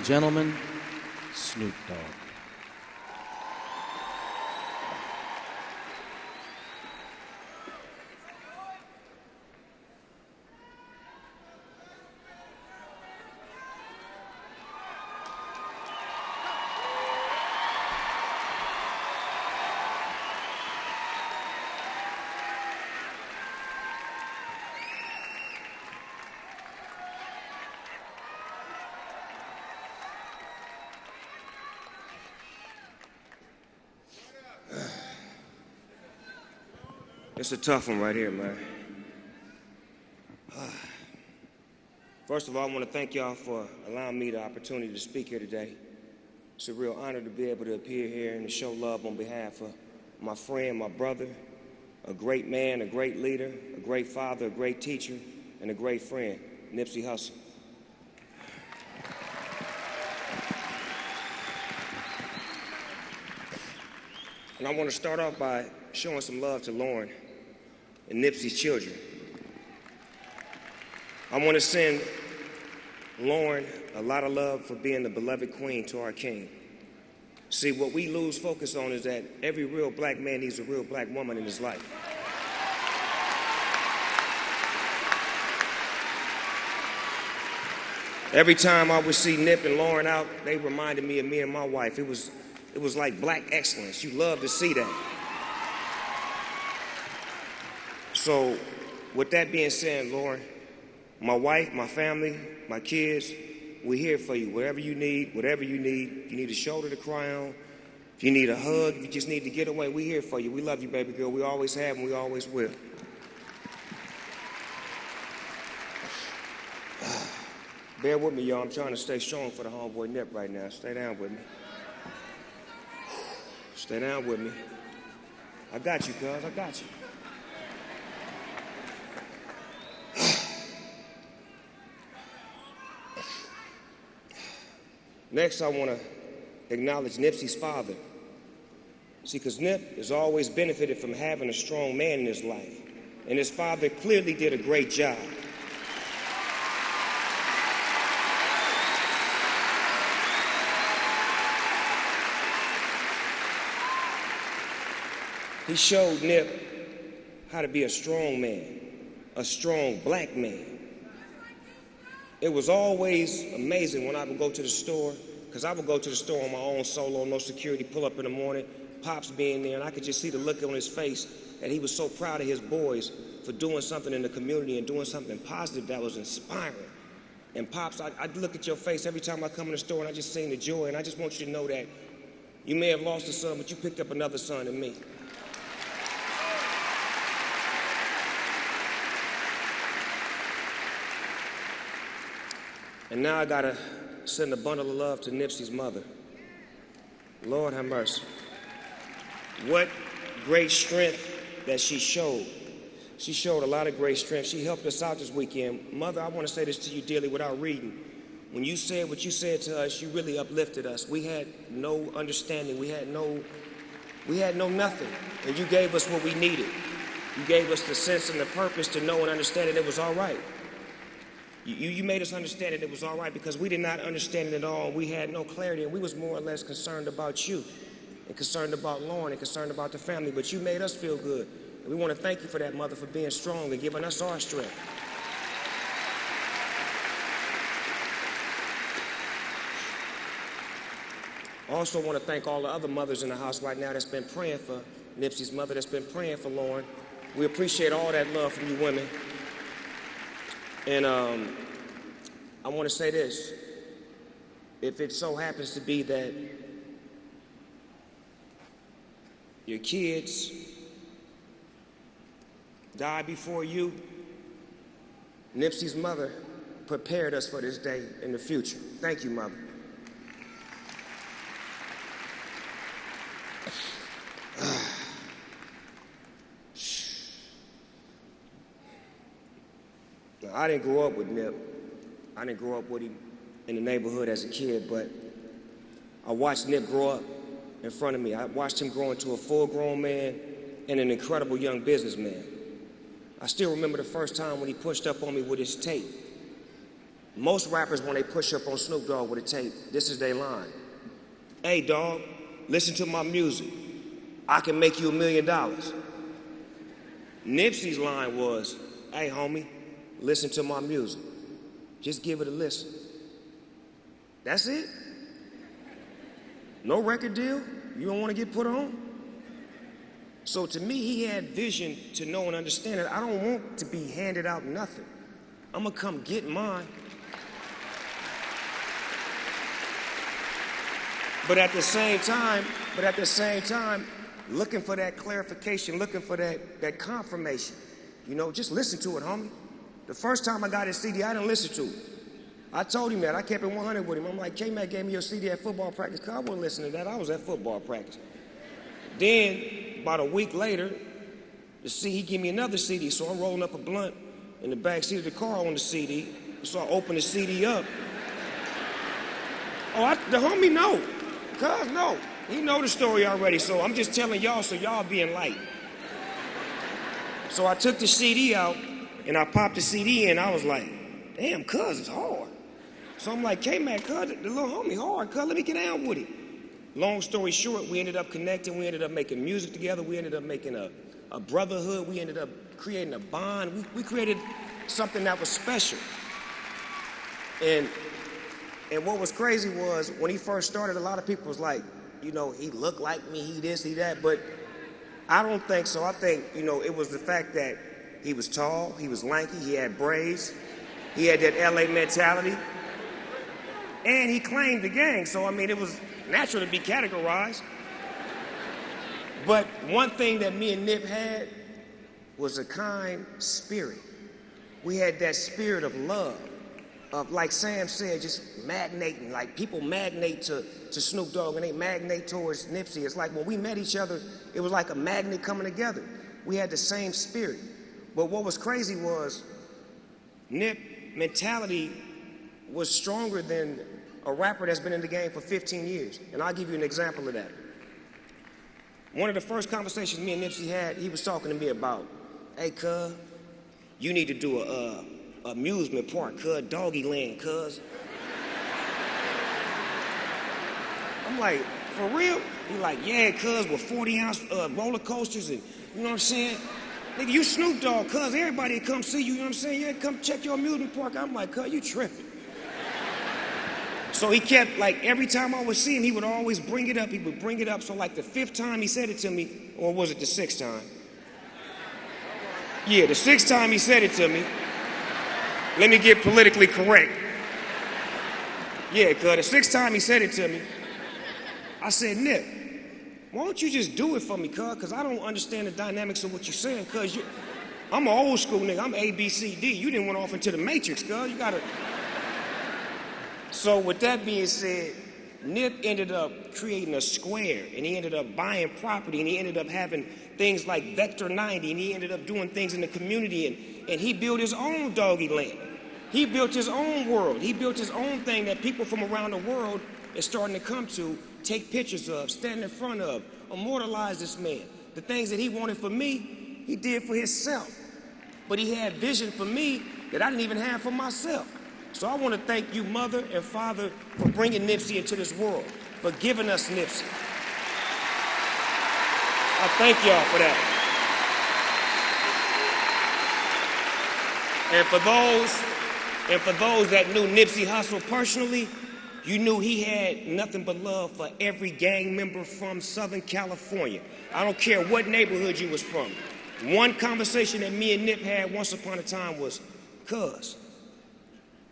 gentlemen, Snoop Dogg. It's a tough one right here, man. First of all, I want to thank y'all for allowing me the opportunity to speak here today. It's a real honor to be able to appear here and to show love on behalf of my friend, my brother, a great man, a great leader, a great father, a great teacher, and a great friend, Nipsey Hussle. And I want to start off by showing some love to Lauren and Nipsey's children. I want to send Lauren a lot of love for being the beloved queen to our king. See, what we lose focus on is that every real black man needs a real black woman in his life. Every time I would see Nip and Lauren out, they reminded me of me and my wife. It was like black excellence. You love to see that. So, with that being said, Lauren, my wife, my family, my kids, we're here for you. Whatever you need, if you need a shoulder to cry on, if you need a hug, if you just need to get away, we're here for you. We love you, baby girl. We always have and we always will. Bear with me, y'all. I'm trying to stay strong for the homeboy Nip right now. Stay down with me. Stay down with me. I got you, cuz. I got you. Next, I want to acknowledge Nipsey's father. See, because Nip has always benefited from having a strong man in his life. And his father clearly did a great job. He showed Nip how to be a strong man, a strong black man. It was always amazing when I would go to the store, because I would go to the store on my own solo, no security, pull up in the morning, Pops being there, and I could just see the look on his face that he was so proud of his boys for doing something in the community and doing something positive that was inspiring. And Pops, I'd look at your face every time I come in the store and I just seen the joy, and I just want you to know that you may have lost a son, but you picked up another son in me. And now I gotta send a bundle of love to Nipsey's mother. Lord have mercy. What great strength that she showed. She showed a lot of great strength. She helped us out this weekend. Mother, I want to say this to you dearly without reading. When you said what you said to us, you really uplifted us. We had no understanding. We had no nothing. And you gave us what we needed. You gave us the sense and the purpose to know and understand that it was all right. You made us understand that it was all right because we did not understand it at all. We had no clarity, and we was more or less concerned about you and concerned about Lauren and concerned about the family, but you made us feel good. And we want to thank you for that, Mother, for being strong and giving us our strength. I also want to thank all the other mothers in the house right now that's been praying for Nipsey's mother, that's been praying for Lauren. We appreciate all that love from you women. And I want to say this. If it so happens to be that your kids die before you, Nipsey's mother prepared us for this day in the future. Thank you, Mother. I didn't grow up with Nip. I didn't grow up with him in the neighborhood as a kid, but I watched Nip grow up in front of me. I watched him grow into a full-grown man and an incredible young businessman. I still remember the first time when he pushed up on me with his tape. Most rappers, when they push up on Snoop Dogg with a tape, this is their line. Hey, dog, listen to my music. I can make you $1 million. Nipsey's line was, hey, homie, listen to my music. Just give it a listen. That's it. No record deal? You don't want to get put on? So to me, he had vision to know and understand that I don't want to be handed out nothing. I'm gonna come get mine. But at the same time, looking for that clarification, looking for that confirmation. You know, just listen to it, homie. The first time I got his CD, I didn't listen to it. I told him that. I kept it 100 with him. I'm like, K-Mac gave me your CD at football practice. Cause I wasn't listening to that. I was at football practice. Then, about a week later, he gave me another CD. So I'm rolling up a blunt in the back seat of the car on the CD. So I open the CD up. The homie know. Cuz no. He know the story already. So I'm just telling y'all so y'all be enlightened. So I took the CD out and I popped the CD in. I was like, damn, cuz it's hard. So I'm like, K-Mac, cuz the little homie hard, cuz let me get down with it. Long story short, we ended up connecting. We ended up making music together. We ended up making a brotherhood. We ended up creating a bond. We created something that was special. And what was crazy was when he first started, a lot of people was like, you know, he looked like me, he this, he that. But I don't think so. I think, you know, it was the fact that he was tall, he was lanky, he had braids, he had that LA mentality, and he claimed the gang. So, I mean, it was natural to be categorized. But one thing that me and Nip had was a kind spirit. We had that spirit of love, of, like Sam said, just magnating. Like people magnate to Snoop Dogg and they magnate towards Nipsey. It's like when we met each other, it was like a magnet coming together. We had the same spirit. But what was crazy was Nip mentality was stronger than a rapper that's been in the game for 15 years. And I'll give you an example of that. One of the first conversations me and Nipsey had, he was talking to me about, hey, cuz, you need to do a amusement park, cuz, doggy land, cuz. I'm like, for real? He like, yeah, cuz, with 40-ounce roller coasters and, you know what I'm saying? Nigga, you Snoop Dogg, cuz, everybody come see you, you know what I'm saying? Yeah, come check your amusement park. I'm like, cuz, you tripping. So he kept, like, every time I would see him, he would always bring it up. He would bring it up. So, like, the 5th time he said it to me, or was it the 6th time? Yeah, the 6th time he said it to me. Let me get politically correct. Yeah, cuz the 6th time he said it to me, I said, Nip, why don't you just do it for me, cuz? Because I don't understand the dynamics of what you're saying, cuz I'm an old school nigga. I'm A, B, C, D. You didn't went off into the Matrix, cuz. You gotta... So with that being said, Nip ended up creating a square, and he ended up buying property, and he ended up having things like Vector 90, and he ended up doing things in the community, and he built his own doggy land. He built his own world. He built his own thing that people from around the world is starting to come to, take pictures of, stand in front of, immortalize this man. The things that he wanted for me, he did for himself. But he had vision for me that I didn't even have for myself. So I want to thank you, mother and father, for bringing Nipsey into this world, for giving us Nipsey. I thank y'all for that. And for those that knew Nipsey Hussle personally, you knew he had nothing but love for every gang member from Southern California. I don't care what neighborhood you was from. One conversation that me and Nip had once upon a time was, cuz,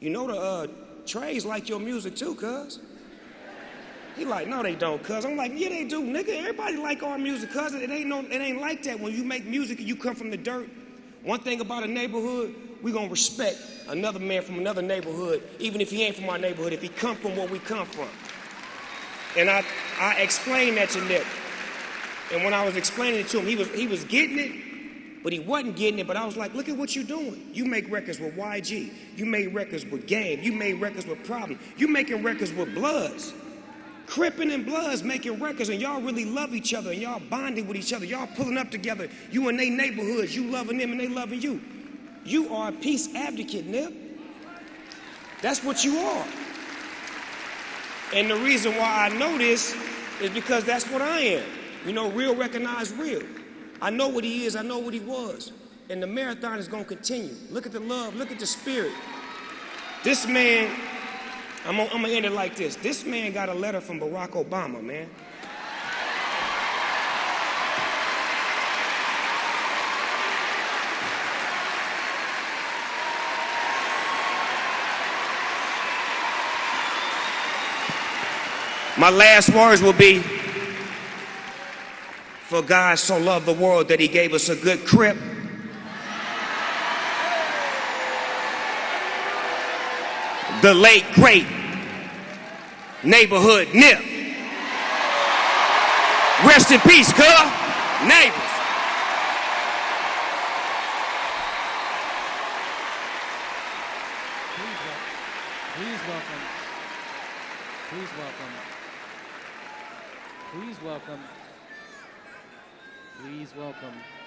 you know the Trays like your music too, cuz. He like, no they don't, cuz. I'm like, yeah they do, nigga. Everybody like our music, cuz. It ain't like that. When you make music and you come from the dirt, one thing about a neighborhood, we gonna respect another man from another neighborhood, even if he ain't from our neighborhood, if he come from where we come from. And I explained that to Nip. And when I was explaining it to him, he was getting it, but he wasn't getting it. But I was like, look at what you're doing. You make records with YG. You made records with Game. You made records with Problem. You making records with Bloods. Crippin' and Bloods making records, and y'all really love each other, and y'all bonding with each other. Y'all pulling up together. You in they neighborhoods. You loving them, and they loving you. You are a peace advocate, Nip. That's what you are. And the reason why I know this is because that's what I am. You know, real recognize real. I know what he is, I know what he was. And the marathon is gonna continue. Look at the love, look at the spirit. This man, I'm gonna end it like this. This man got a letter from Barack Obama, man. My last words will be, for God so loved the world that he gave us a good crib. The late, great neighborhood Nip. Rest in peace, cuz. Neighbors. Please welcome. Please welcome. Please welcome. Please welcome.